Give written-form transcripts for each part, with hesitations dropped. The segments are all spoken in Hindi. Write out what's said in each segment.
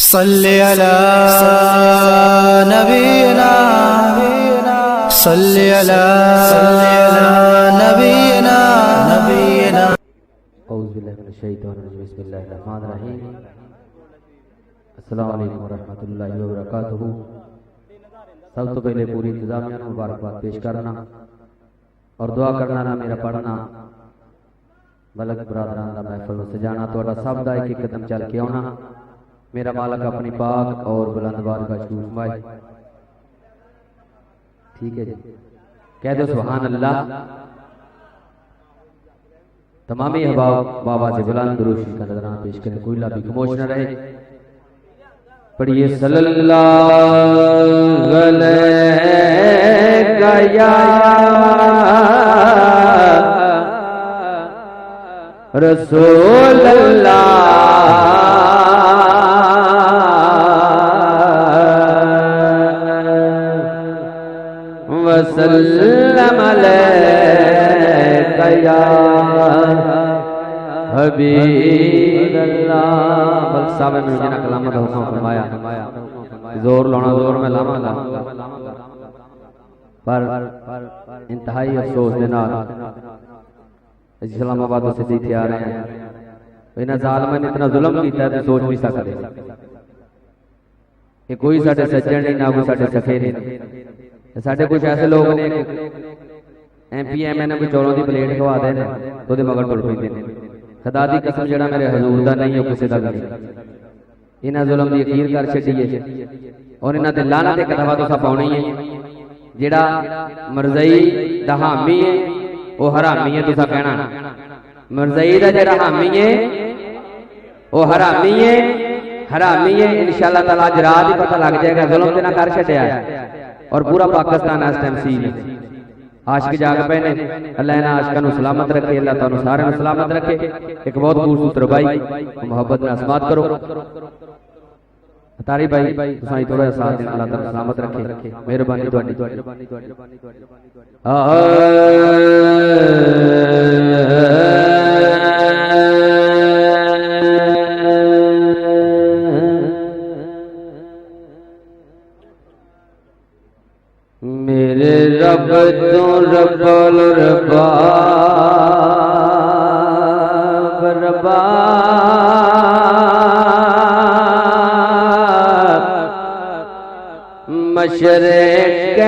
सल्ले अला नबीना सल्ले अला नबीना नबीना। औज़ु बिल्लाहि मिनश शैतानिर रजीम। बिस्मिल्लाहिर रहमानिर रहीम। अस्सलामु अलैकुम वरहमतुल्लाहि वबरकातुहू। सब तो पहले पूरी इंतजामिया को मुबारकबाद पेश करना और दुआ करना ना मेरा पढ़ना बलक बरादरान का महफिल सजाना थोड़ा सब का एक कदम चल के आना। मेरा मालक अपनी पाक और बुलंद बारगाह शरीफ फरमाए। ठीक है जी, कह दो सुभान अल्लाह। तमाम अहबाब बाबा से बुलंद दुरूद का नजराना पेश करें, कोई भी खामोश न रहे। पढ़िए सल्लल्लाहु अलैहि या रसूल अल्लाह वसल्लम अलैका या हबीब अल्लाह। बल्कि साहब ने मुझे ना कलाम का हुक्म फरमाया, जोर लाना जोर में लावा पर इंतहाई अफसोस के नाल इस्लामाबाद से जीते आ रहे हैं। इन्हें जालिम ने इतना जुल्म किया है सोच नहीं सकते कि कोई साडे सज्जन नहीं ना कोई साडे सखे नहीं। साडे कुछ ऐसे लोग ने MP MN कोई चौलों की प्लेट खवा देने तो मगर तुर पैंदे ने। खुदा दी कसम जेड़ा मेरे हजूर दा नहीं हो किसी दा नहीं। इन्हां जुल्म दी अखीर कर छड्डीए और इन्हां ते लानत एक दफा तुसां पाउणी है। जेड़ा मरज़ई दा हामी है वो हरामी है, तुसा कहना मरज़ई दा जेड़ा हामी है वो हरामी है, हरामी है। इंशाअल्लाह ताला आज रात ही पता लग जाएगा। जुल्म ते ना कर छड्डिया और पूरा पाकिस्तान इस टाइम सील है। आशिक जाग पे ने। अल्लाह इन्हां आशिकां नूं सलामत रखे, अल्लाह तुहानूं सारे नूं सलामत रखे। एक बहुत खूबसूरत रबाई मोहब्बत नाल समात करो। तारी भाई तुसां थोड़ा सा साथ देना, अल्लाह ताला सलामत रखे। मेहरबानी तुहाडी। मेरे रब तो रब्बुल रबाब रबाब मशरिक़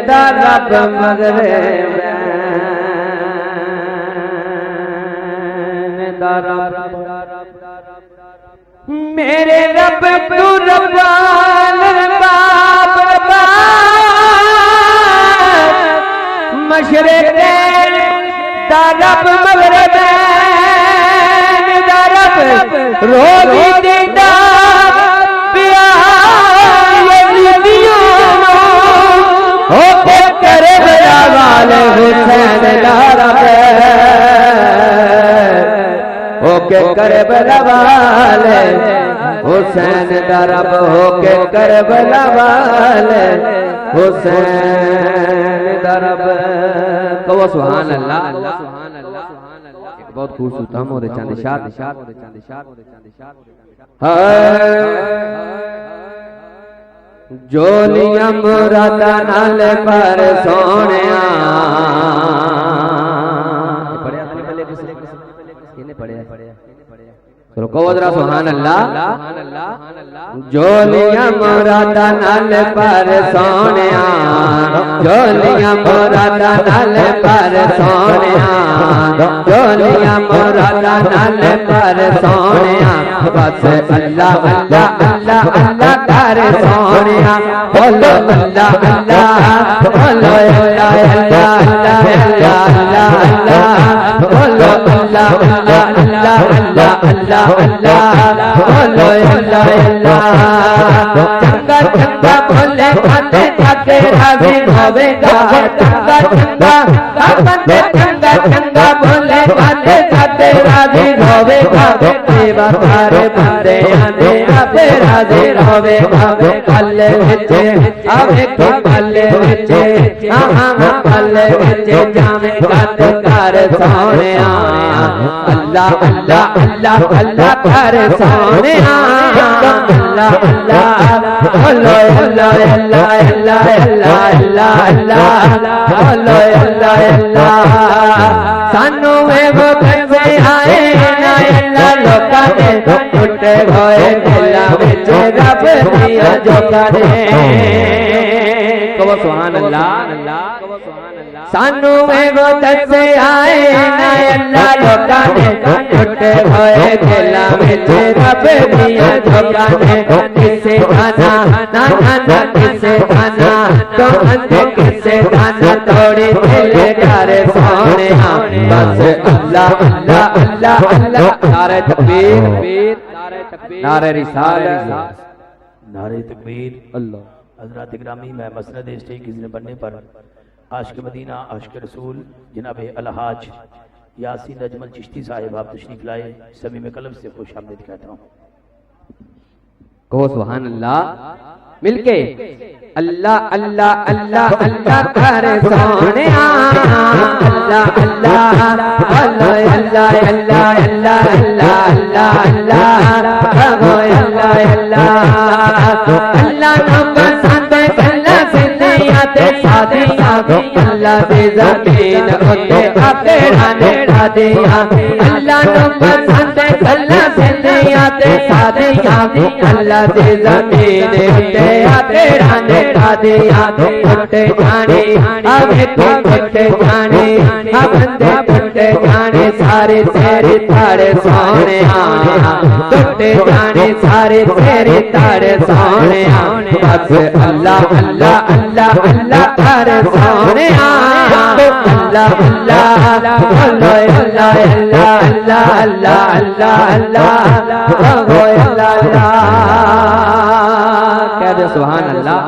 दा रब मग़रिब दा रब। मेरे रब तो रब्बुल रबाब मशरिक़ दा रब मग़रिब दा रब। रोज़ी दीदा पिया यज़ीदियों हो के करबला वाले हुसैन दा रब। हो के करबला वाले हुसैन दा रब। हो के करबला वाले हुसैन दा रब। कहो सुभान अल्लाह। एक बहुत खूबसूरत हम और चांद शाद जोलियां मुरादा नाल पर सोनिया। चलो कहो जरा सुभान अल्लाह। जोलियां मुरादा नाल पर सोनिया, जोलियां मुरादा नाल पर सोनिया, जोलियां मुरादा नाल पर सोनिया। बस अल्लाह अल्लाह अल्लाह अल्लाह कर सोनिया। बोलो अल्लाह अल्लाह, बोलो अल्लाह अल्लाह अल्लाह अल्लाह अल्लाह, बोलो अल्लाह अल्लाह अल्लाह अल्लाह अल्लाह अल्लाह, बोलो अल्लाह अल्लाह चंगा चंगा बोले खाते जाके राजी होवेगा चंगा चंगा बंदे चंगा चंगा बोले खाते जाके राजी होवेगा बेवफार बंदे आने आपे राजी होवेगा कल्ले विचे आवे को कल्ले विचे आहा कल्ले विचे जावे काट कर सोनिया अल्लाह अल्लाह अल्लाह अल्लाह कर सोनिया अल्लाह अल्लाह अल्लाह अल्लाह अल्लाह अल्लाह अल्लाह अल्लाह अल्लाह अल्लाह अल्लाह सानू वे वो कैसे आए ना अल्लाह लोका ने टूटे होए दिला विच रब दिया जोका ने कहो सुभान अल्लाह सानू वे वो कैसे आए ना अल्लाह लोका ने टूटे होए दिला विच रब दिया जोका ने किसे खाना ना खाना किसे खाना तो अंधे किसे खाना थोड़ी दिल कर सोने बस अल्लाह अल्लाह अल्लाह अल्लाह नारे तकबीर नारे रिसालत नारे तकबीर। अल्लाह हज़रात इकरामी में मसनद स्टेज की बनने पर आशिक मदीना आशिक रसूल जनाब अलहाज यासीन अजमल चिश्ती साहिब आप तशरीफ लाए, सभी में कलम से खुश आमदीद कहता हूँ। कहो सुभान अल्लाह मिलके अल्लाह अल्लाह अल्लाह अल्लाह कर सोनिया अल्लाह अल्लाह अल्लाह अल्लाह अल्लाह अल्लाह अल्लाह अल्लाह अल्लाह अल्लाह अल्लाह नंबर साथे अल्लाह सिंधिया ते सादिया अल्लाह दे जमीन उते आखेड़ा ने दिया अल्लाह नंबर साथे अल्लाह सिंधिया ते सादिया अल्लाह दे जमीन उते आखेड़ा ने दिया टूटे जाने अबे टूटे जाने बंदे टूटे जाने सारे तेरे तारे सोने टूटे जाने सारे तेरे तारे सोने बस अल्लाह अल्लाह अल्लाह अल्लाह तारे सोने अल्लाह अल्लाह अल्लाह अल्लाह अल्लाह अल्लाह अल्लाह अल्लाह अल्लाह कह दे सुभान अल्लाह।